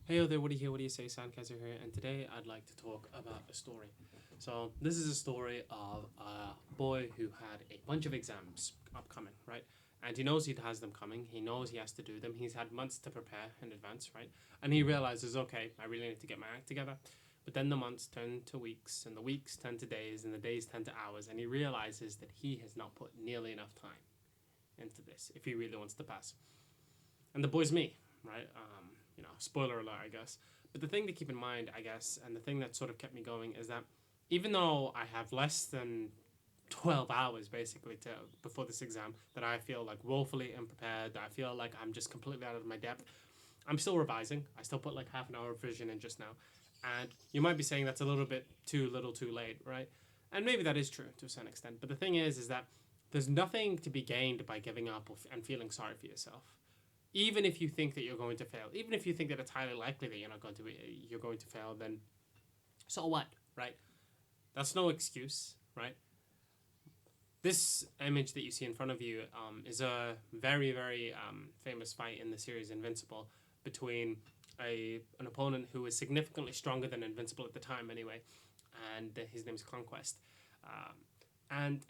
Hey there, what do you hear? What do you say? Sandkaiser here, and today I'd like to talk about a story. So, this is a story of a boy who had a bunch of exams upcoming, right? And he knows he has them coming, he knows he has to do them, he's had months to prepare in advance, right? And he realizes, okay, I really need to get my act together. But then the months turn to weeks, and the weeks turn to days, and the days turn to hours, and he realizes that he has not put nearly enough time into this if he really wants to pass. And the boy's me, right? Spoiler alert, I guess. But the thing to keep in mind, I guess, and the thing that sort of kept me going is that even though I have less than 12 hours basically to before this exam that I feel like woefully unprepared, that I feel like I'm just completely out of my depth, I'm still revising. I still put like half an hour of revision in just now. And you might be saying that's a little bit too little too late, right? And maybe that is true to a certain extent. But the thing is that there's nothing to be gained by giving up and feeling sorry for yourself. Even if you think that you're going to fail, even if you think that it's highly likely that you're going to fail, then so what, right? That's no excuse, right? This image that you see in front of you is a very, very famous fight in the series Invincible between an opponent who is significantly stronger than Invincible at the time, anyway, and his name is Conquest. And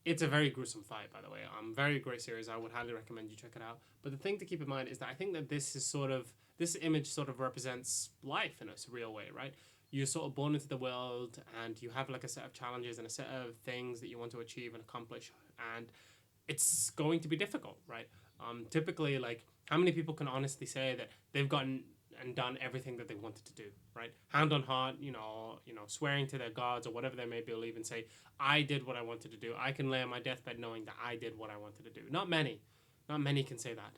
it's a very gruesome fight, by the way. Very great series. I would highly recommend you check it out. But the thing to keep in mind is that I think that this image sort of represents life in a surreal way, right? You're sort of born into the world, and you have like a set of challenges and a set of things that you want to achieve and accomplish, and it's going to be difficult, right? Typically, like, how many people can honestly say that they've gotten and done everything that they wanted to do, right? Hand on heart, swearing to their gods or whatever they may believe and say, I did what I wanted to do. I can lay on my deathbed knowing that I did what I wanted to do. Not many can say that.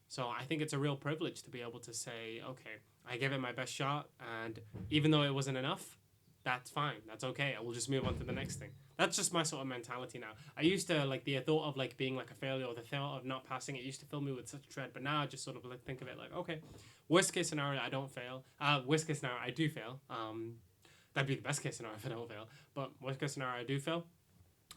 So I think it's a real privilege to be able to say, okay, I gave it my best shot, and even though it wasn't enough, that's fine. That's okay. I will just move on to the next thing. That's just my sort of mentality now. I used to like the thought of like being like a failure or the thought of not passing. It used to fill me with such dread, but now I just sort of like think of it like, okay, worst case scenario, I don't fail. Worst case scenario, I do fail. That'd be the best case scenario if I don't fail. But worst case scenario, I do fail.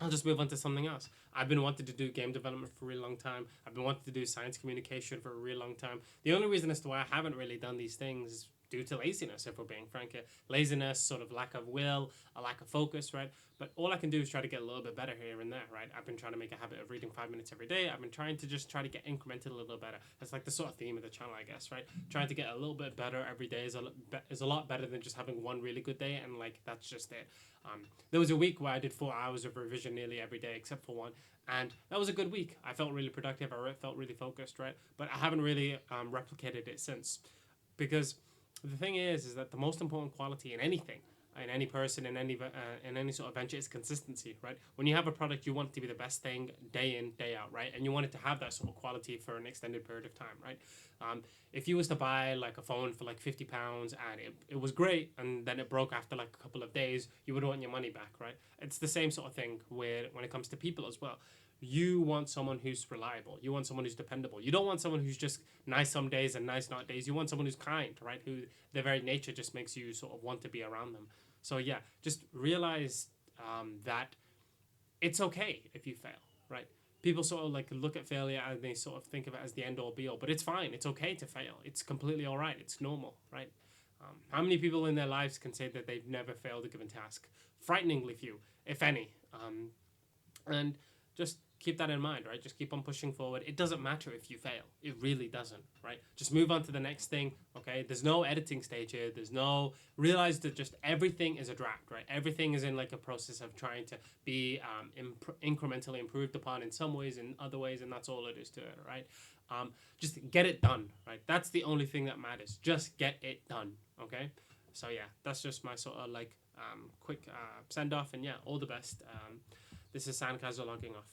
I'll just move on to something else. I've been wanting to do game development for a really long time. I've been wanting to do science communication for a really long time. The only reason as to why I haven't really done these things is due to laziness, if we're being frank here. Laziness, sort of lack of will, a lack of focus, right? But all I can do is try to get a little bit better here and there, right? I've been trying to make a habit of reading 5 minutes every day. I've been trying to just try to get incremental a little better. That's like the sort of theme of the channel, I guess, right? Trying to get a little bit better every day is a lot better than just having one really good day, and like that's just it. There was a week where I did 4 hours of revision nearly every day except for one, and that was a good week. I felt really productive. I felt really focused, right? But I haven't really replicated it since, because the thing is that the most important quality in anything, in any person, in any sort of venture, is consistency, right? When you have a product, you want it to be the best thing day in, day out, right? And you want it to have that sort of quality for an extended period of time, right? If you was to buy like a phone for like £50 and it was great and then it broke after like a couple of days, you would want your money back, right? It's the same sort of thing where when it comes to people as well. You want someone who's reliable. You want someone who's dependable. You don't want someone who's just nice some days and nice not days. You want someone who's kind, right? Who their very nature just makes you sort of want to be around them. So yeah, just realize that it's okay if you fail, right? People sort of like look at failure and they sort of think of it as the end all be all, but it's fine. It's okay to fail. It's completely all right. It's normal, right? How many people in their lives can say that they've never failed a given task? Frighteningly few, if any. And just keep that in mind, right? Just keep on pushing forward. It doesn't matter if you fail. It really doesn't, right? Just move on to the next thing, okay? There's no editing stage here. Realize that just everything is a draft, right? Everything is in like a process of trying to be incrementally improved upon in some ways, in other ways, and that's all it is to it, right? Just get it done, right? That's the only thing that matters. Just get it done, okay? So yeah, that's just my sort of like quick send off, and yeah, all the best. This is Sandkaiser logging off.